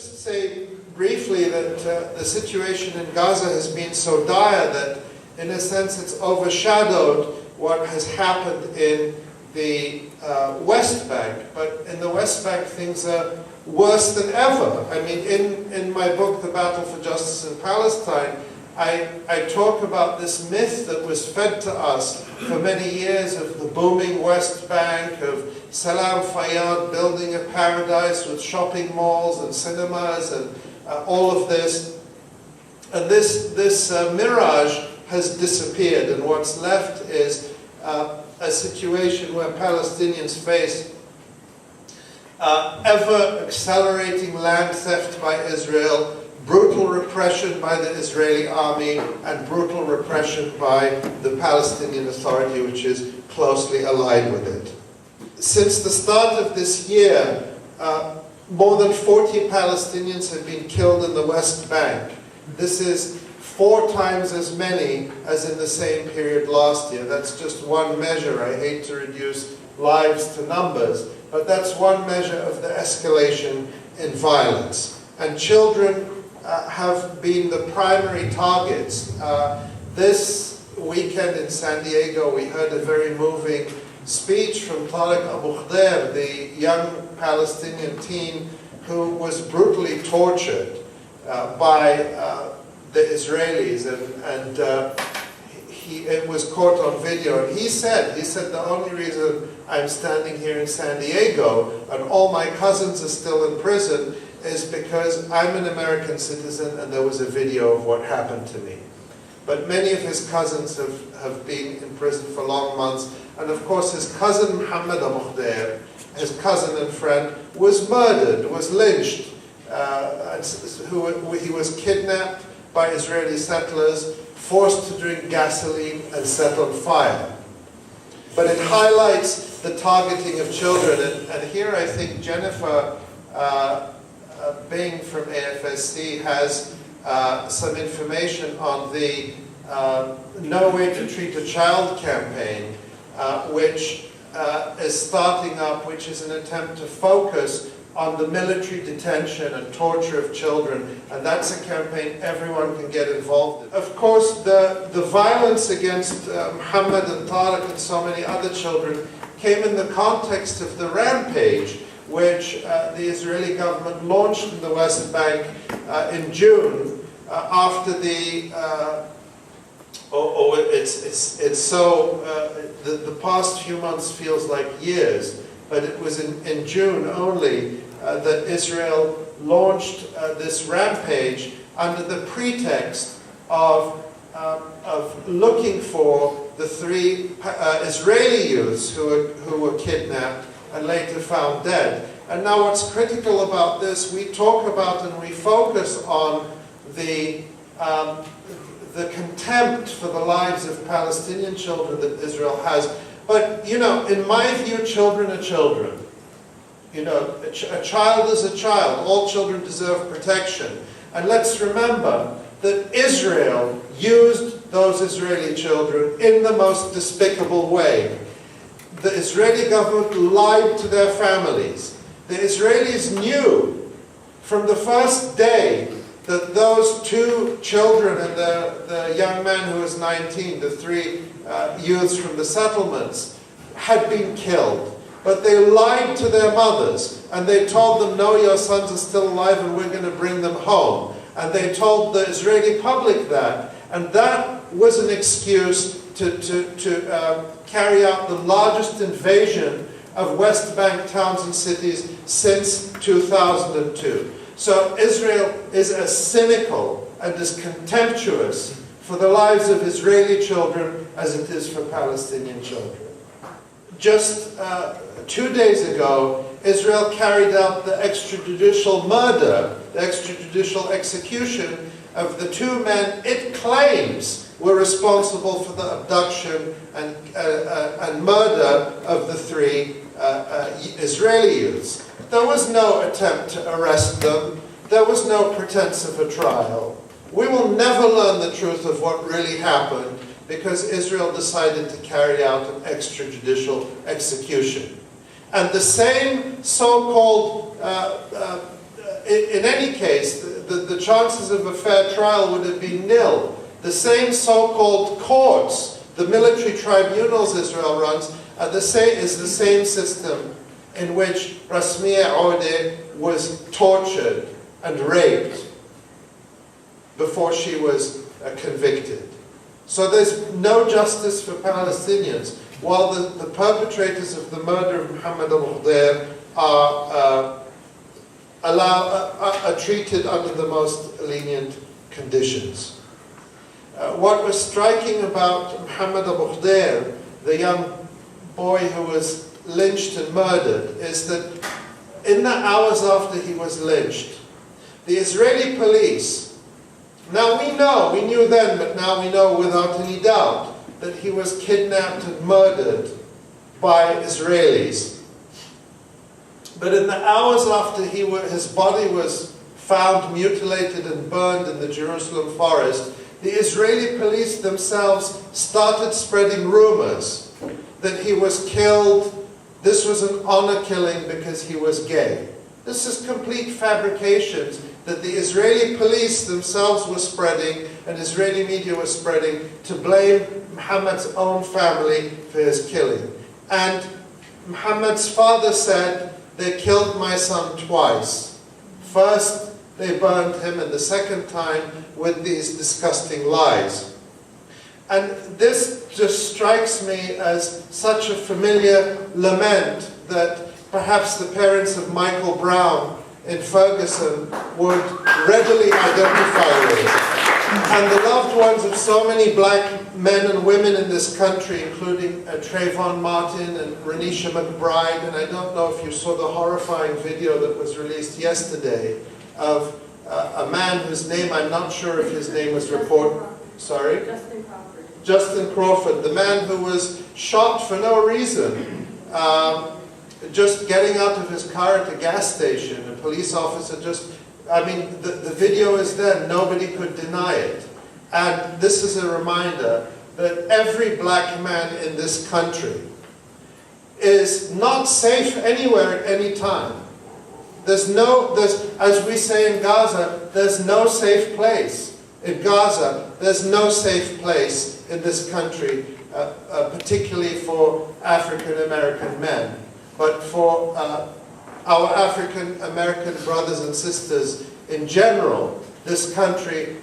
just say briefly that the situation in Gaza has been so dire that, in a sense, it's overshadowed what has happened in the West Bank. But in the West Bank, things are worse than ever. I mean, in my book, The Battle for Justice in Palestine, I talk about this myth that was fed to us for many years of the booming West Bank, of Salam Fayyad building a paradise with shopping malls and cinemas and all of this. And this mirage has disappeared, and what's left is a situation where Palestinians face ever-accelerating land theft by Israel, brutal repression by the Israeli army, and brutal repression by the Palestinian Authority, which is closely allied with it. Since the start of this year, more than 40 Palestinians have been killed in the West Bank. This is 4 times as many as in the same period last year. That's just one measure. I hate to reduce lives to numbers, but that's one measure of the escalation in violence. And children have been the primary targets. This weekend in San Diego, we heard a very moving speech from Tariq Abu Khdair, the young Palestinian teen who was brutally tortured by the Israelis, and it was caught on video. And he said the only reason I'm standing here in San Diego and all my cousins are still in prison is because I'm an American citizen and there was a video of what happened to me. But many of his cousins have been in prison for long months. And of course his cousin Muhammad Abu Khdair, his cousin and friend, was murdered, was lynched. He was kidnapped by Israeli settlers, forced to drink gasoline and set on fire. But it highlights the targeting of children. And here I think Jennifer Bing from AFSC has some information on the No Way to Treat a Child campaign, which is starting up, which is an attempt to focus on the military detention and torture of children, and that's a campaign everyone can get involved in. Of course, the violence against Muhammad and Tariq and so many other children came in the context of the rampage which the Israeli government launched in the West Bank in June after the the past few months feels like years, but it was in June only that Israel launched this rampage under the pretext of looking for the 3 Israeli youths who were kidnapped and later found dead. And now what's critical about this, we talk about and we focus on the contempt for the lives of Palestinian children that Israel has. But, you know, in my view, children are children. You know, a child is a child. All children deserve protection. And let's remember that Israel used those Israeli children in the most despicable way. The Israeli government lied to their families. The Israelis knew from the first day that those 2 children and the young man who was 19, the 3 youths from the settlements, had been killed. But they lied to their mothers, and they told them, no, your sons are still alive and we're going to bring them home. And they told the Israeli public that. And that was an excuse to carry out the largest invasion of West Bank towns and cities since 2002. So Israel is as cynical and as contemptuous for the lives of Israeli children as it is for Palestinian children. Just 2 days ago, Israel carried out the extrajudicial murder, the extrajudicial execution of the 2 men it claims were responsible for the abduction and murder of the 3 Israeli youths. There was no attempt to arrest them. There was no pretense of a trial. We will never learn the truth of what really happened because Israel decided to carry out an extrajudicial execution. And the same so-called in any case, the chances of a fair trial would have been nil. The same so-called courts, the military tribunals Israel runs, is the same system in which Rasmiya Odeh was tortured and raped before she was convicted. So there's no justice for Palestinians, while the perpetrators of the murder of Muhammad al-Khudair are treated under the most lenient conditions. What was striking about Muhammad al-Khudair, the young boy who was lynched and murdered, is that in the hours after he was lynched, the Israeli police, now we knew then, but now we know without any doubt, that he was kidnapped and murdered by Israelis. But in the hours after his body was found mutilated and burned in the Jerusalem forest, the Israeli police themselves started spreading rumors that he was killed. This was an honor killing because he was gay. This is complete fabrications that the Israeli police themselves were spreading and Israeli media was spreading to blame Muhammad's own family for his killing. And Muhammad's father said, "They killed my son twice. First, they burned him, and the second time with these disgusting lies." And this just strikes me as such a familiar lament that perhaps the parents of Michael Brown in Ferguson would readily identify with. And the loved ones of so many black men and women in this country, including Trayvon Martin and Renisha McBride, and I don't know if you saw the horrifying video that was released yesterday of a man whose name, I'm not sure if his name was reported. Sorry? Justin Crawford, the man who was shot for no reason, just getting out of his car at a gas station. A police officer the video is there, nobody could deny it. And this is a reminder that every black man in this country is not safe anywhere at any time. There's, as we say in Gaza, there's no safe place. In Gaza, there's no safe place in this country, particularly for African American men. But for our African American brothers and sisters in general, this country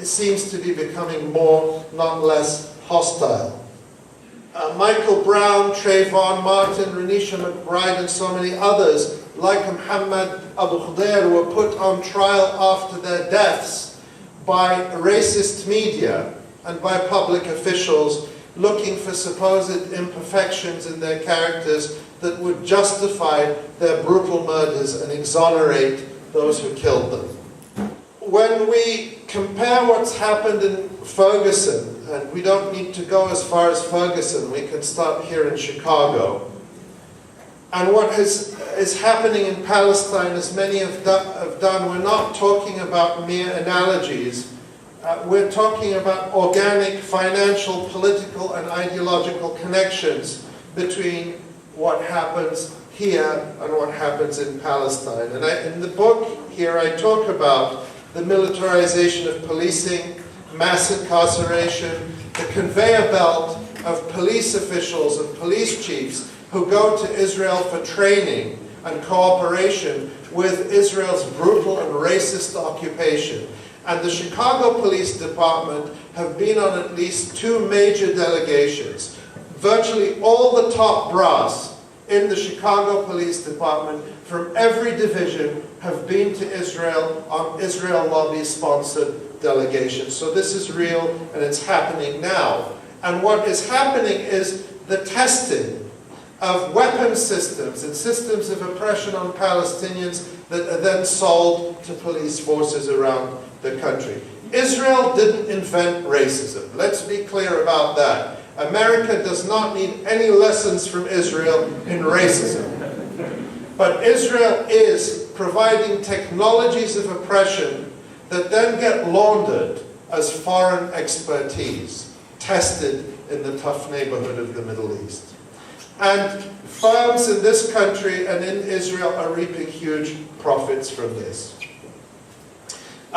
seems to be becoming more, not less, hostile. Michael Brown, Trayvon Martin, Renisha McBride, and so many others, like Muhammad Abu Khudair, were put on trial after their deaths by racist media and by public officials looking for supposed imperfections in their characters that would justify their brutal murders and exonerate those who killed them. When we compare what's happened in Ferguson, and we don't need to go as far as Ferguson, we can start here in Chicago, and what is happening in Palestine, as many have done, we're not talking about mere analogies. We're talking about organic, financial, political, and ideological connections between what happens here and what happens in Palestine. And in the book here, I talk about the militarization of policing, mass incarceration, the conveyor belt of police officials and police chiefs who go to Israel for training and cooperation with Israel's brutal and racist occupation. And the Chicago Police Department have been on at least 2 major delegations. Virtually all the top brass in the Chicago Police Department from every division have been to Israel on Israel lobby-sponsored delegations. So this is real, and it's happening now. And what is happening is the testing of weapons systems and systems of oppression on Palestinians that are then sold to police forces around the country. Israel didn't invent racism. Let's be clear about that. America does not need any lessons from Israel in racism. But Israel is providing technologies of oppression that then get laundered as foreign expertise, tested in the tough neighborhood of the Middle East. And firms in this country and in Israel are reaping huge profits from this.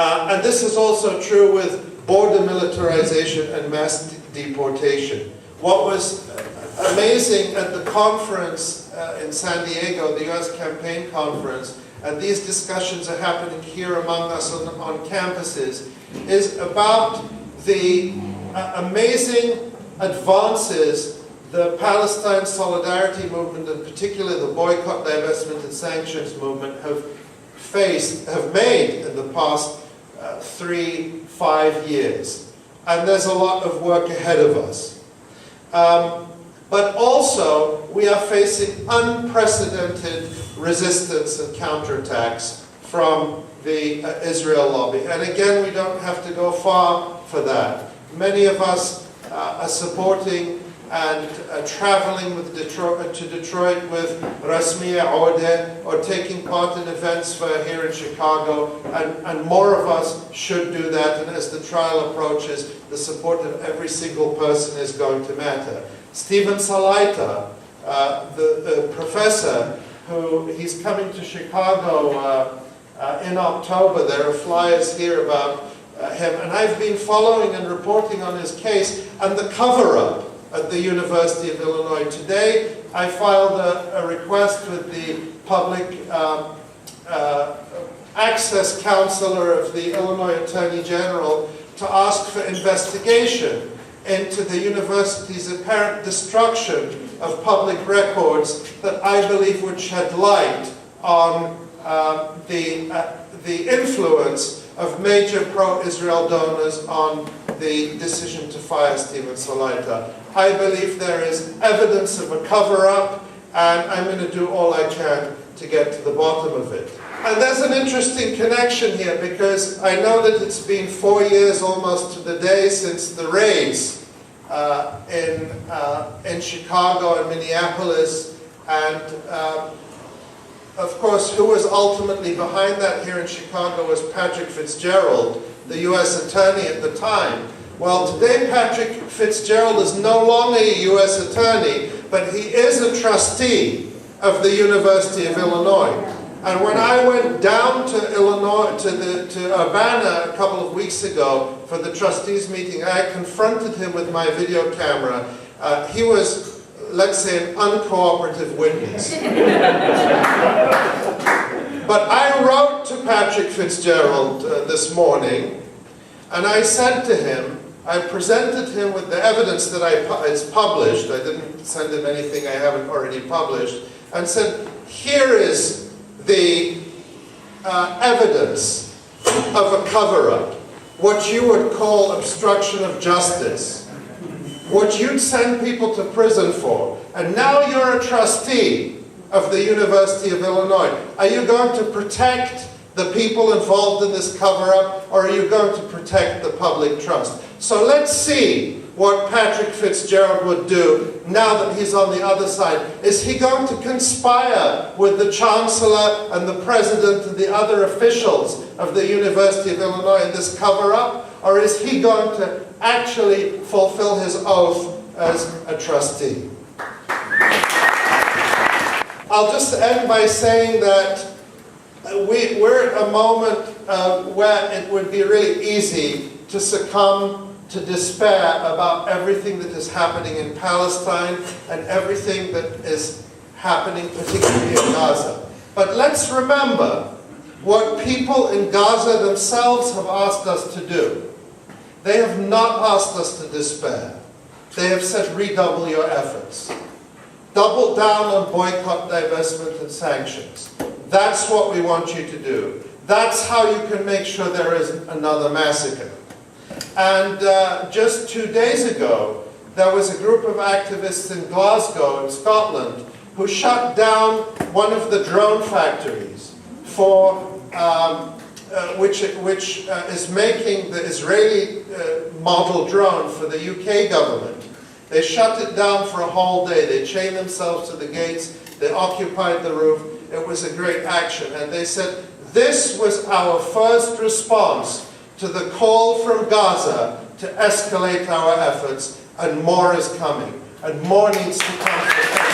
And this is also true with border militarization and mass deportation. What was amazing at the conference in San Diego, the US campaign conference, and these discussions are happening here among us on campuses, is about the amazing advances the Palestine Solidarity Movement, and particularly the boycott, divestment, and sanctions movement have made in the past 3-5 years. And there's a lot of work ahead of us. But also, we are facing unprecedented resistance and counterattacks from the Israel lobby. And again, we don't have to go far for that. Many of us are supporting and traveling to Detroit with Rasmiya Odeh, or taking part in events here in Chicago, and more of us should do that. And as the trial approaches, the support of every single person is going to matter. Stephen Salaita, the professor, he's coming to Chicago in October. There are flyers here about him, and I've been following and reporting on his case and the cover-up at the University of Illinois. Today, I filed a request with the public access counselor of the Illinois Attorney General to ask for investigation into the university's apparent destruction of public records that I believe would shed light on the influence of major pro-Israel donors on the decision to fire Stephen Salaita. I believe there is evidence of a cover-up, and I'm going to do all I can to get to the bottom of it. And there's an interesting connection here, because I know that it's been 4 years almost to the day since the raids in Chicago and Minneapolis, and of course, who was ultimately behind that here in Chicago was Patrick Fitzgerald, the U.S. attorney at the time. Well, today Patrick Fitzgerald is no longer a U.S. attorney, but he is a trustee of the University of Illinois. And when I went down to Illinois, to Urbana a couple of weeks ago for the trustees meeting, I confronted him with my video camera. He was, let's say, an uncooperative witness. But I wrote to Patrick Fitzgerald this morning, and I said to him, I presented him with the evidence that is published. I didn't send him anything I haven't already published, and said, here is the evidence of a cover-up, what you would call obstruction of justice, what you'd send people to prison for, and now you're a trustee of the University of Illinois. Are you going to protect the people involved in this cover-up, or are you going to protect the public trust? So let's see what Patrick Fitzgerald would do now that he's on the other side. Is he going to conspire with the Chancellor and the President and the other officials of the University of Illinois in this cover-up? Or is he going to actually fulfill his oath as a trustee? I'll just end by saying that we're at a moment where it would be really easy to succumb to despair about everything that is happening in Palestine and everything that is happening particularly in Gaza. But let's remember what people in Gaza themselves have asked us to do. They have not asked us to despair. They have said, redouble your efforts. Double down on boycott, divestment, and sanctions. That's what we want you to do. That's how you can make sure there isn't another massacre. And just 2 days ago, there was a group of activists in Glasgow, in Scotland, who shut down one of the drone factories for which is making the Israeli model drone for the UK government. They shut it down for a whole day. They chained themselves to the gates. They occupied the roof. It was a great action. And they said, this was our first response to the call from Gaza to escalate our efforts, and more is coming, and more needs to come.